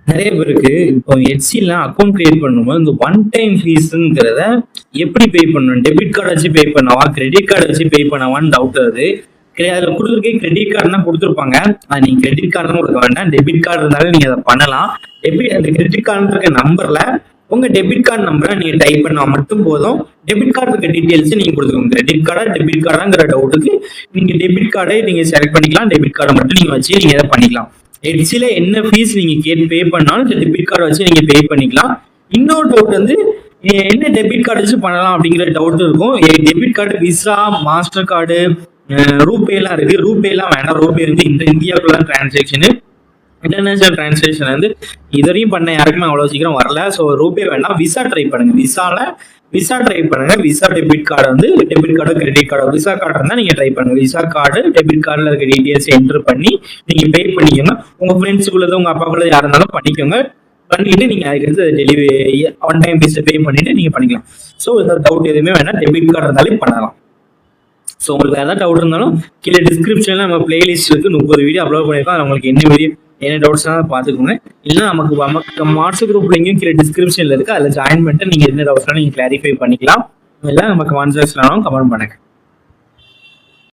நிறைய பேருக்கு இப்போ HCல அக்கௌண்ட் கிரியேட் பண்ணும்போது இந்த ஒன் டைம் ஃபீஸ்ங்கிறத எப்படி பே பண்ணணும்? டெபிட் கார்டு வச்சு பே பண்ணவா? கிரெடிட் கார்டு வச்சு பே பண்ணவான்னு டவுட் வருது. அதில் கொடுத்துருக்கே கிரெடிட் கார்டுனா கொடுத்துருப்பாங்க. அது நீங்கள் கிரெடிட் கார்டுன்னு கொடுக்க வேண்டாம். டெபிட் கார்டு இருந்தாலும் நீங்கள் அதை பண்ணலாம். அந்த கிரெடிட் கார்டு இருக்க நம்பரில் உங்கள் டெபிட் கார்டு நம்பரை நீங்கள் டைப் பண்ணால் மட்டும் போதும். டெபிட் கார்டு இருக்க டீட்டெயில்ஸ் நீங்கள் கொடுத்துக்கோங்க. கிரெடிட் கார்டா டெபிட் கார்டாங்கிற டவுட்டுக்கு நீங்கள் டெபிட் கார்டை நீங்கள் செலக்ட் பண்ணிக்கலாம். டெபிட் கார்டை மட்டும் நீங்கள் வச்சு நீங்கள் இதை பண்ணிக்கலாம். HCல என்ன ஃபீஸ் நீங்க பே பண்ணாலும் டெபிட் கார்டு வச்சு நீங்க பே பண்ணிக்கலாம். இன்னொரு டவுட் வந்து என்ன டெபிட் கார்டு வச்சு பண்ணலாம் அப்படிங்கிற டவுட் இருக்கும். Debit card visa, master card, RuPay எல்லாம் இருக்கு. ரூபே எல்லாம் வேண்டாம். ரூபே வந்து இந்த இந்தியாவுக்குள்ள டிரான்சாக்ஷனு, இன்டர்நேஷனல் டிரான்சாக்ஷன் வந்து இதுவரையும் பண்ண யாருக்குமே அவ்வளவு சீக்கிரம் வரல. ஸோ ரூபே வேண்டாம். விசா ட்ரை பண்ணுங்க. விசா ட்ரை பண்ணுங்க. விசா டெபிட் கார்டு வந்து டெபிட் கார்டோ கிரெடிட் கார்டோ, விசா கார்டு இருந்தா நீங்க ட்ரை பண்ணுங்க. விசா கார்டு டெபிட் கார்டுல இருக்க டீடைல்ஸ் என்டர் பண்ணி நீங்க பே பண்ணிக்கோங்க. உங்க ஃப்ரெண்ட்ஸுக்குள்ளது உங்க அப்பாக்குள்ளது யாரா இருந்தாலும் பண்ணிக்கோங்க. பண்ணிட்டு நீங்க அதுக்கு delivery one time fees pay பண்ணிட்டு நீங்க பண்ணிக்கலாம். ஸோ இந்த டவுட் எதுவுமே வேணாம். டெபிட் கார்டு இருந்தாலே பண்ணலாம். ஸோ உங்களுக்கு ஏதாவது டவுட் இருந்தாலும் கீழே டிஸ்கிரிப்ஷன்ல நம்ம பிளேலிஸ்ட் இருக்கு. 30 வீடியோ அப்லோட் பண்ணியிருக்கோம். அது உங்களுக்கு என்ன டவுட்ஸ்னாலும் பார்த்துக்கோங்க. இல்லைன்னா நமக்கு வாட்ஸ்அப் குரூப் லிங்கும் கீழே டிஸ்கிரிப்ஷன்ல இருக்கு. அதில் ஜாயின் பண்ணிட்டு நீங்க என்ன டவுட்ஸ்னாலும் நீங்க கிளாரிஃபை பண்ணிக்கலாம். இல்லை நமக்கு வாட்ஸ்அப்ஸ்னாலும் கமெண்ட் பண்ணுங்க.